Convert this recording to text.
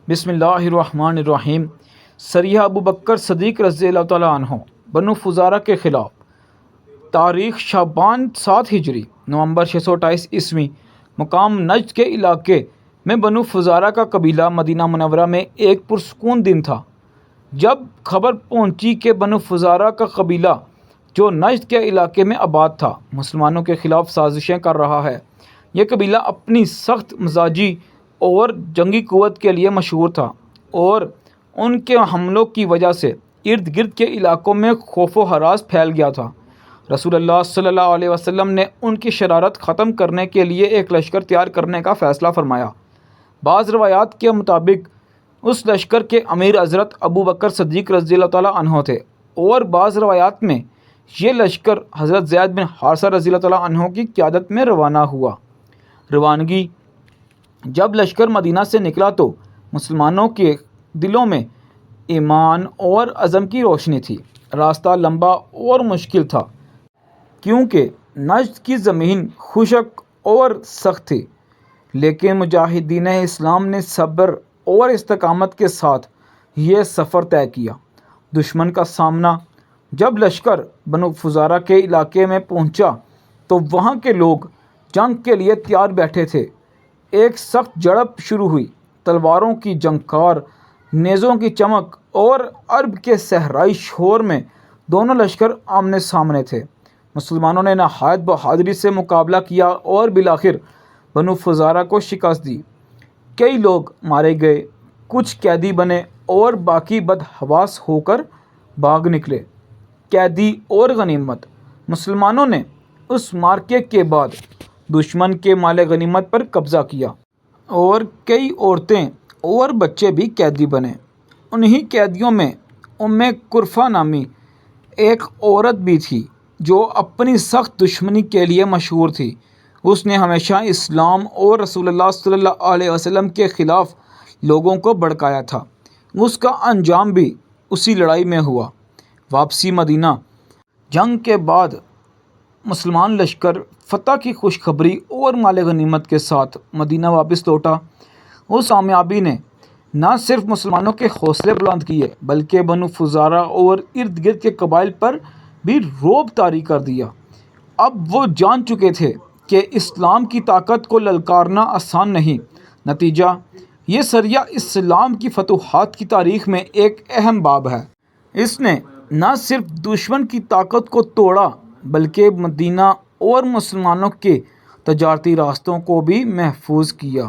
بسم اللہ الرحمن الرحیم۔ سریہ ابو بکر صدیق رضی اللہ تعالیٰ عنہ بنو فزارہ کے خلاف، تاریخ شعبان 7 ہجری، نومبر 628 عیسوی۔ مقام نجد کے علاقے میں بنو فزارہ کا قبیلہ مدینہ منورہ میں ایک پرسکون دن تھا جب خبر پہنچی کہ بنو فزارہ کا قبیلہ جو نجد کے علاقے میں آباد تھا مسلمانوں کے خلاف سازشیں کر رہا ہے۔ یہ قبیلہ اپنی سخت مزاجی اور جنگی قوت کے لیے مشہور تھا اور ان کے حملوں کی وجہ سے ارد گرد کے علاقوں میں خوف و ہراس پھیل گیا تھا۔ رسول اللہ صلی اللہ علیہ وسلم نے ان کی شرارت ختم کرنے کے لیے ایک لشکر تیار کرنے کا فیصلہ فرمایا۔ بعض روایات کے مطابق اس لشکر کے امیر حضرت ابو بکر صدیق رضی اللہ تعالیٰ عنہ تھے، اور بعض روایات میں یہ لشکر حضرت زید بن حارثہ رضی اللہ تعالیٰ عنہ کی قیادت میں روانہ ہوا۔ روانگی جب لشکر مدینہ سے نکلا تو مسلمانوں کے دلوں میں ایمان اور عزم کی روشنی تھی۔ راستہ لمبا اور مشکل تھا کیونکہ نجد کی زمین خشک اور سخت تھی، لیکن مجاہدین اسلام نے صبر اور استقامت کے ساتھ یہ سفر طے کیا۔ دشمن کا سامنا جب لشکر بنو فزارہ کے علاقے میں پہنچا تو وہاں کے لوگ جنگ کے لیے تیار بیٹھے تھے۔ ایک سخت جھڑپ شروع ہوئی، تلواروں کی جھنکار، نیزوں کی چمک اور عرب کے صحرائی شور میں دونوں لشکر آمنے سامنے تھے۔ مسلمانوں نے نہایت بہادری سے مقابلہ کیا اور بالآخر بنو فزارہ کو شکست دی۔ کئی لوگ مارے گئے، کچھ قیدی بنے اور باقی بدحواس ہو کر بھاگ نکلے۔ قیدی اور غنیمت۔ مسلمانوں نے اس مارکے کے بعد دشمن کے مال غنیمت پر قبضہ کیا اور کئی عورتیں اور بچے بھی قیدی بنے۔ انہی قیدیوں میں کرفہ نامی ایک عورت بھی تھی جو اپنی سخت دشمنی کے لیے مشہور تھی۔ اس نے ہمیشہ اسلام اور رسول اللہ صلی اللہ علیہ وسلم کے خلاف لوگوں کو بھڑکایا تھا۔ اس کا انجام بھی اسی لڑائی میں ہوا۔ واپسی مدینہ۔ جنگ کے بعد مسلمان لشکر فتح کی خوشخبری اور مال غنیمت کے ساتھ مدینہ واپس لوٹا۔ اس کامیابی نے نہ صرف مسلمانوں کے حوصلے بلند کیے بلکہ بنو فزارہ اور ارد گرد کے قبائل پر بھی رعب طاری کر دیا۔ اب وہ جان چکے تھے کہ اسلام کی طاقت کو للکارنا آسان نہیں۔ نتیجہ، یہ سریہ اسلام کی فتوحات کی تاریخ میں ایک اہم باب ہے۔ اس نے نہ صرف دشمن کی طاقت کو توڑا بلکہ مدینہ اور مسلمانوں کے تجارتی راستوں کو بھی محفوظ کیا۔